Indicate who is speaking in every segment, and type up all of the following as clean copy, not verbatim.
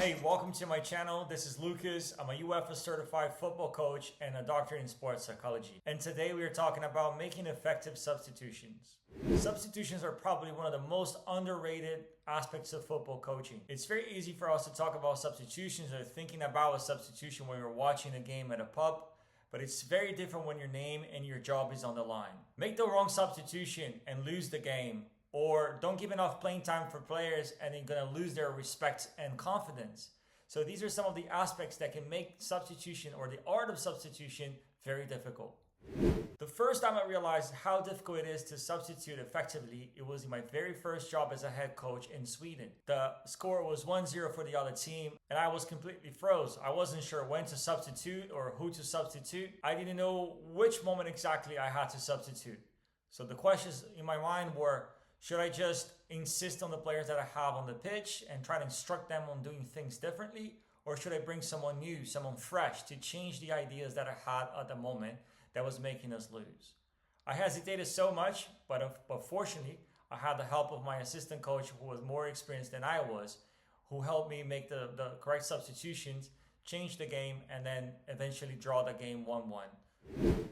Speaker 1: Hey, welcome to my channel. This is Lucas. I'm a UEFA certified football coach and a doctorate in sports psychology. And today we are talking about making effective substitutions. Substitutions are probably one of the most underrated aspects of football coaching. It's very easy for us to talk about substitutions or thinking about a substitution when you're watching a game at a pub, but it's very different when your name and your job is on the line. Make the wrong substitution and lose the game. Or don't give enough playing time for players and they're going to lose their respect and confidence. So these are some of the aspects that can make substitution or the art of substitution very difficult. The first time I realized how difficult it is to substitute effectively, it was in my very first job as a head coach in Sweden. The score was 1-0 for the other team and I was completely froze. I wasn't sure when to substitute or who to substitute. I didn't know which moment exactly I had to substitute. So the questions in my mind were, should I just insist on the players that I have on the pitch and try to instruct them on doing things differently? Or should I bring someone new, someone fresh to change the ideas that I had at the moment that was making us lose? I hesitated so much, but fortunately, I had the help of my assistant coach who was more experienced than I was, who helped me make the correct substitutions, change the game, and then eventually draw the game 1-1.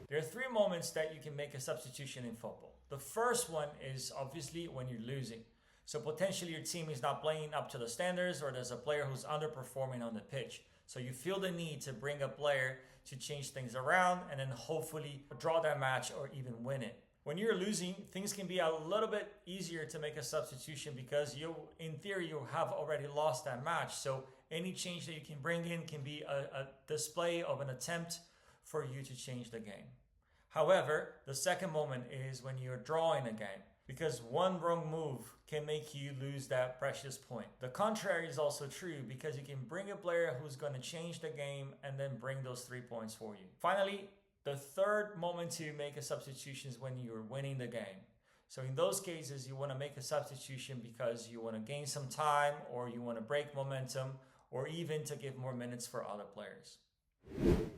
Speaker 1: There are three moments that you can make a substitution in football. The first one is obviously when you're losing. So potentially your team is not playing up to the standards or there's a player who's underperforming on the pitch. So you feel the need to bring a player to change things around and then hopefully draw that match or even win it. When you're losing, things can be a little bit easier to make a substitution because in theory, you have already lost that match. So any change that you can bring in can be a display of an attempt for you to change the game. However, the second moment is when you're drawing a game, because one wrong move can make you lose that precious point. The contrary is also true because you can bring a player who's going to change the game and then bring those 3 points for you. Finally, the third moment to make a substitution is when you're winning the game. So in those cases, you want to make a substitution because you want to gain some time or you want to break momentum or even to give more minutes for other players.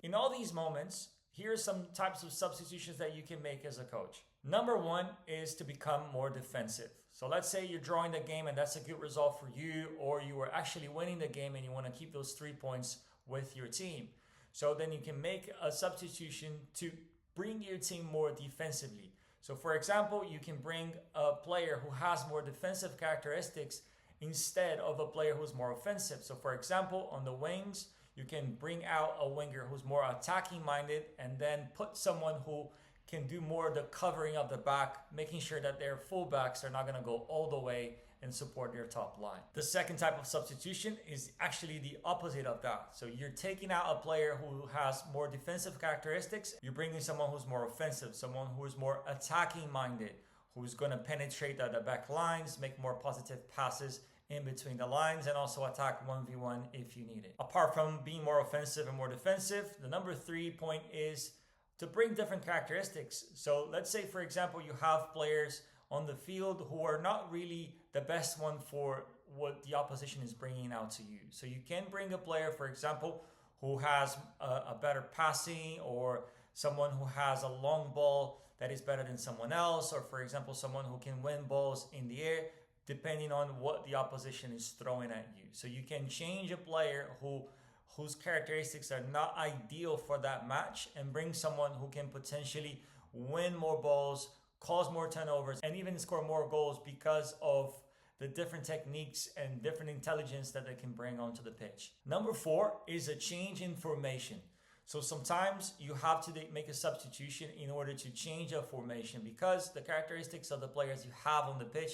Speaker 1: In all these moments, here are some types of substitutions that you can make as a coach. Number one is to become more defensive. So let's say you're drawing the game and that's a good result for you, or you are actually winning the game and you want to keep those 3 points with your team. So then you can make a substitution to bring your team more defensively. So for example, you can bring a player who has more defensive characteristics instead of a player who's more offensive. So for example, on the wings, you can bring out a winger who's more attacking minded and then put someone who can do more of the covering of the back, making sure that their fullbacks are not going to go all the way and support their top line. The second type of substitution is actually the opposite of that. So you're taking out a player who has more defensive characteristics. You're bringing someone who's more offensive, someone who is more attacking minded, who's going to penetrate the back lines, make more positive passes in between the lines, and also attack 1v1 if you need it. Apart from being more offensive and more defensive, the number 3 point is to bring different characteristics. So let's say, for example, you have players on the field who are not really the best one for what the opposition is bringing out to you. So you can bring a player, for example, who has a better passing, or someone who has a long ball that is better than someone else, or for example, someone who can win balls in the air, depending on what the opposition is throwing at you. So you can change a player whose characteristics are not ideal for that match and bring someone who can potentially win more balls, cause more turnovers, and even score more goals because of the different techniques and different intelligence that they can bring onto the pitch. Number 4 is a change in formation. So sometimes you have to make a substitution in order to change a formation because the characteristics of the players you have on the pitch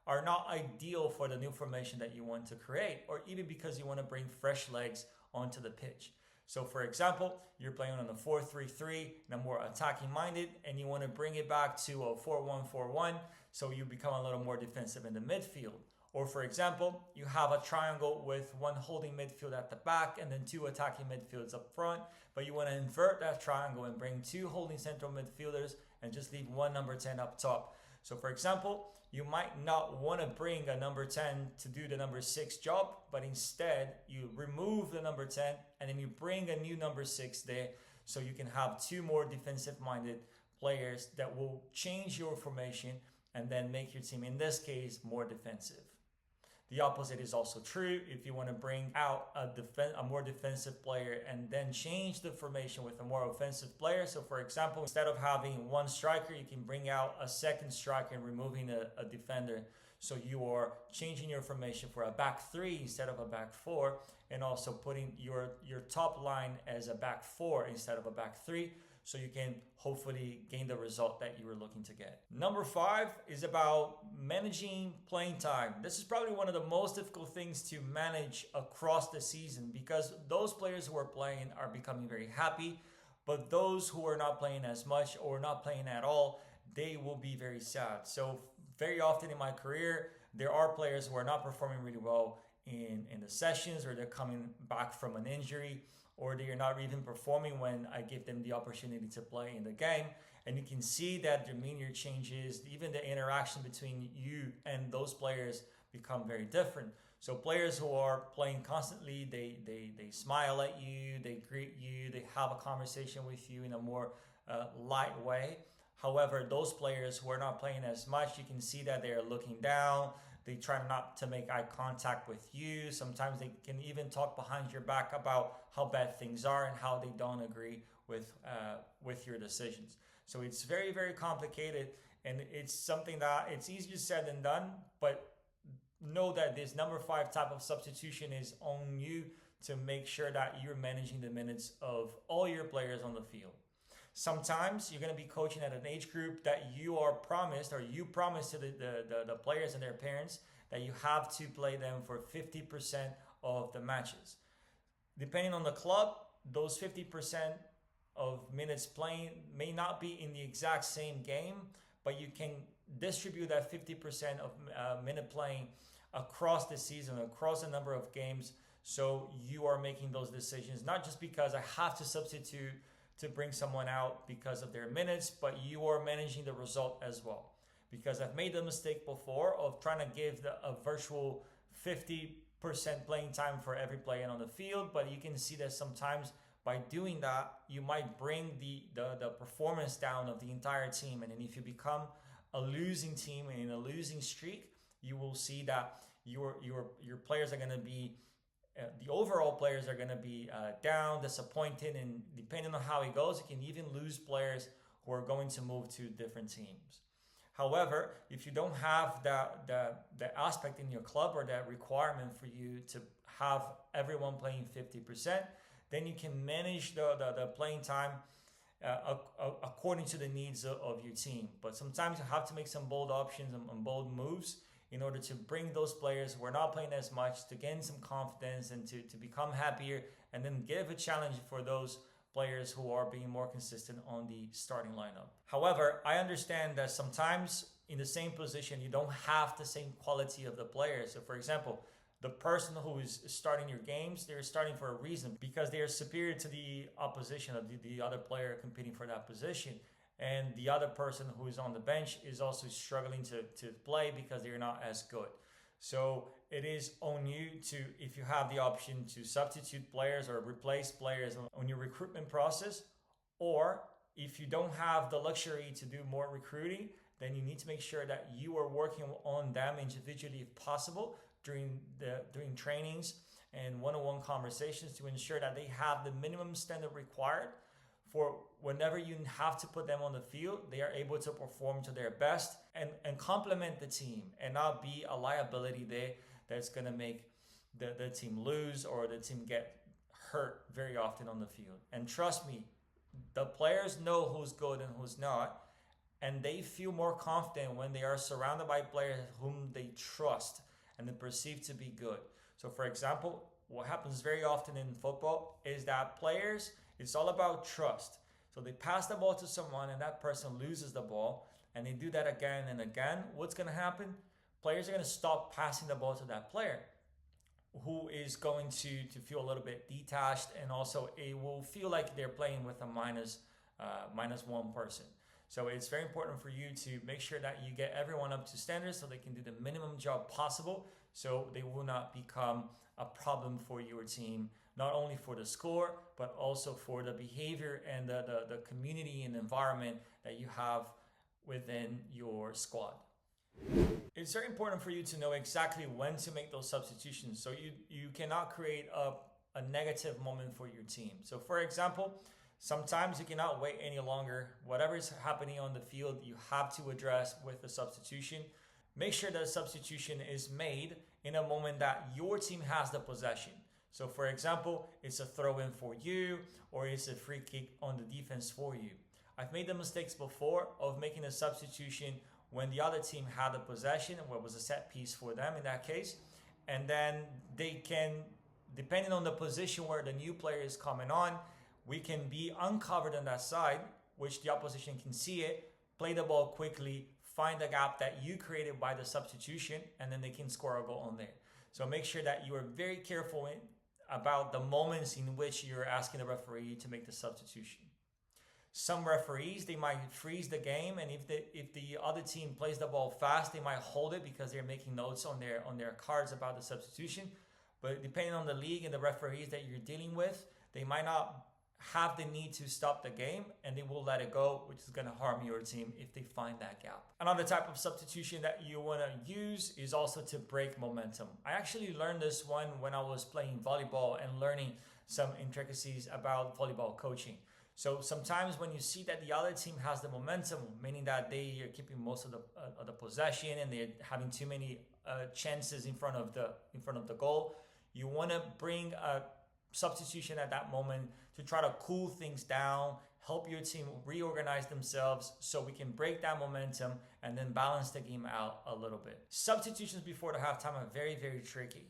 Speaker 1: are not ideal for the new formation that you want to create, or even because you want to bring fresh legs onto the pitch. So for example, you're playing on a 4-3-3 and a more attacking minded, and you want to bring it back to a 4-1-4-1, so you become a little more defensive in the midfield. Or for example, you have a triangle with one holding midfield at the back and then 2 attacking midfields up front, but you want to invert that triangle and bring 2 holding central midfielders and just leave 1 number 10 up top. So for example, you might not want to bring a number 10 to do the number 6 job, but instead you remove the number 10 and then you bring a new number 6 there, so you can have 2 more defensive minded players that will change your formation and then make your team, in this case, more defensive. The opposite is also true. If you want to bring out a more defensive player and then change the formation with a more offensive player. So for example, instead of having one striker, you can bring out a second striker and removing a defender. So you are changing your formation for a back three instead of a back four, and also putting your top line as a back four instead of a back three, so you can hopefully gain the result that you were looking to get. Number 5 is about managing playing time. This is probably one of the most difficult things to manage across the season, because those players who are playing are becoming very happy, but those who are not playing as much or not playing at all, they will be very sad. So very often in my career, there are players who are not performing really well in the sessions, or they're coming back from an injury, or they are not even performing when I give them the opportunity to play in the game. And you can see that the demeanor changes, even the interaction between you and those players become very different. So players who are playing constantly, they smile at you, they greet you, they have a conversation with you in a more light way. However, those players who are not playing as much, you can see that they are looking down. They try not to make eye contact with you. Sometimes they can even talk behind your back about how bad things are and how they don't agree with your decisions. So it's very, very complicated, and it's something that it's easier said than done. But know that this number 5 type of substitution is on you to make sure that you're managing the minutes of all your players on the field. Sometimes you're going to be coaching at an age group that you are promised, or you promise to the players and their parents, that you have to play them for 50% of the matches. Depending on the club, those 50% of minutes playing may not be in the exact same game, but you can distribute that 50% of minute playing across the season, across a number of games. So you are making those decisions, not just because I have to substitute to bring someone out because of their minutes, but you are managing the result as well. Because I've made the mistake before of trying to give a virtual 50% playing time for every player on the field, but you can see that sometimes by doing that, you might bring the performance down of the entire team. And then if you become a losing team and in a losing streak, you will see that your players are going to be the overall players are going to be down, disappointed, and depending on how it goes, you can even lose players who are going to move to different teams. However, if you don't have that aspect in your club, or that requirement for you to have everyone playing 50%, then you can manage the playing time according to the needs of your team. But sometimes you have to make some bold options and bold moves in order to bring those players who are not playing as much to gain some confidence and to become happier, and then give a challenge for those players who are being more consistent on the starting lineup. However, I understand that sometimes in the same position, you don't have the same quality of the players. So for example, the person who is starting your games, they're starting for a reason, because they are superior to the opposition, of the other player competing for that position. And the other person who is on the bench is also struggling to play because they're not as good. So it is on you to, if you have the option to substitute players or replace players on your recruitment process, or if you don't have the luxury to do more recruiting, then you need to make sure that you are working on them individually if possible during trainings and one-on-one conversations, to ensure that they have the minimum standard required for whenever you have to put them on the field, they are able to perform to their best and complement the team, and not be a liability there that's going to make the team lose or the team get hurt very often on the field. And trust me, the players know who's good and who's not, and they feel more confident when they are surrounded by players whom they trust and they perceive to be good. So for example, what happens very often in football is that players, it's all about trust. So they pass the ball to someone and that person loses the ball, and they do that again and again. What's going to happen? Players are going to stop passing the ball to that player, who is going to feel a little bit detached, and also it will feel like they're playing with a minus one person. So it's very important for you to make sure that you get everyone up to standards so they can do the minimum job possible, so they will not become a problem for your team, not only for the score, but also for the behavior and the community and environment that you have within your squad. It's very important for you to know exactly when to make those substitutions, so you cannot create a negative moment for your team. So for example, sometimes you cannot wait any longer. Whatever is happening on the field, you have to address with the substitution. Make sure that a substitution is made in a moment that your team has the possession. So for example, it's a throw-in for you, or it's a free kick on the defense for you. I've made the mistakes before of making a substitution when the other team had the possession, what was a set piece for them in that case. And then they can, depending on the position where the new player is coming on, we can be uncovered on that side, which the opposition can see it, play the ball quickly, find the gap that you created by the substitution, and then they can score a goal on there. So make sure that you are very careful about the moments in which you're asking the referee to make the substitution. Some referees, they might freeze the game, and if the other team plays the ball fast, they might hold it because they're making notes on their cards about the substitution. But depending on the league and the referees that you're dealing with, they might not have the need to stop the game, and they will let it go, which is going to harm your team if they find that gap. Another type of substitution that you want to use is also to break momentum. I actually learned this one when I was playing volleyball and learning some intricacies about volleyball coaching. So sometimes when you see that the other team has the momentum, meaning that they are keeping most of the possession and they're having too many chances in front of the goal, you want to bring a substitution at that moment to try to cool things down, help your team reorganize themselves so we can break that momentum and then balance the game out a little bit. Substitutions before the halftime are very, very tricky.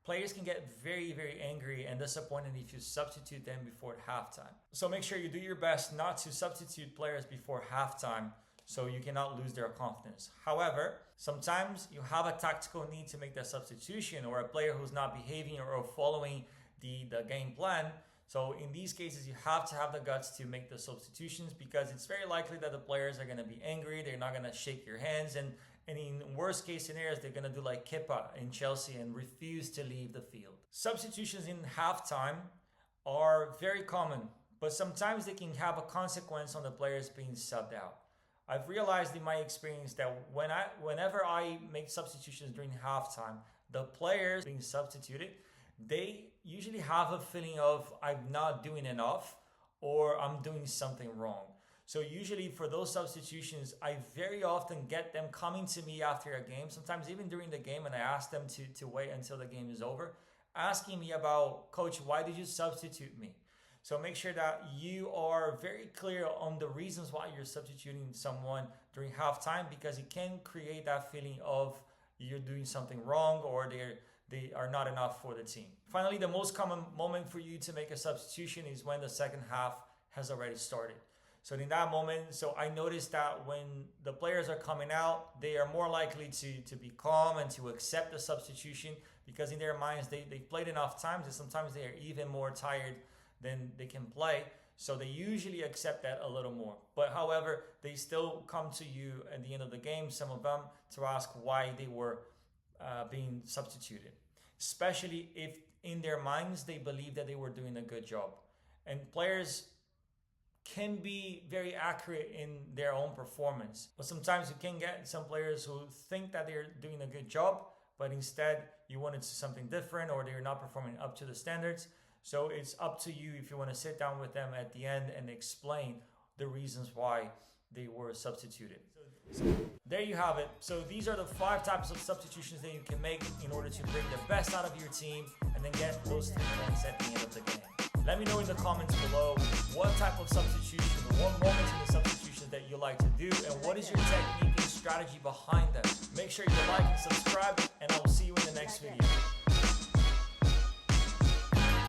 Speaker 1: Players can get very, very angry and disappointed if you substitute them before halftime. So make sure you do your best not to substitute players before halftime so you cannot lose their confidence. However, sometimes you have a tactical need to make that substitution, or a player who's not behaving or following the game plan. So in these cases, you have to have the guts to make the substitutions, because it's very likely that the players are going to be angry. They're not going to shake your hands, and in worst case scenarios, they're going to do like Kepa in Chelsea and refuse to leave the field. Substitutions in halftime are very common, but sometimes they can have a consequence on the players being subbed out. I've realized in my experience that whenever I make substitutions during halftime, the players being substituted, they usually have a feeling of I'm not doing enough or I'm doing something wrong. So usually for those substitutions, I very often get them coming to me after a game, sometimes even during the game, and I ask them to wait until the game is over, asking me about, Coach, why did you substitute me? So make sure that you are very clear on the reasons why you're substituting someone during halftime, because it can create that feeling of you're doing something wrong or they are not enough for the team. Finally, the most common moment for you to make a substitution is when the second half has already started. So in that moment, I noticed that when the players are coming out, they are more likely to be calm and to accept the substitution, because in their minds, they've played enough times and sometimes they are even more tired than they can play. So they usually accept that a little more. But however, they still come to you at the end of the game, some of them, to ask why they were being substituted, especially if in their minds they believe that they were doing a good job. And players can be very accurate in their own performance, but sometimes you can get some players who think that they're doing a good job, but instead you wanted something different, or they're not performing up to the standards. So it's up to you if you want to sit down with them at the end and explain the reasons why they were substituted. So there you have it. So these are the 5 types of substitutions that you can make in order to bring the best out of your team and then get those 3 points at the end of the game. Let me know in the comments below what type of substitution, what moments in the substitutions that you like to do, and what is your technique and strategy behind them. Make sure you like and subscribe, and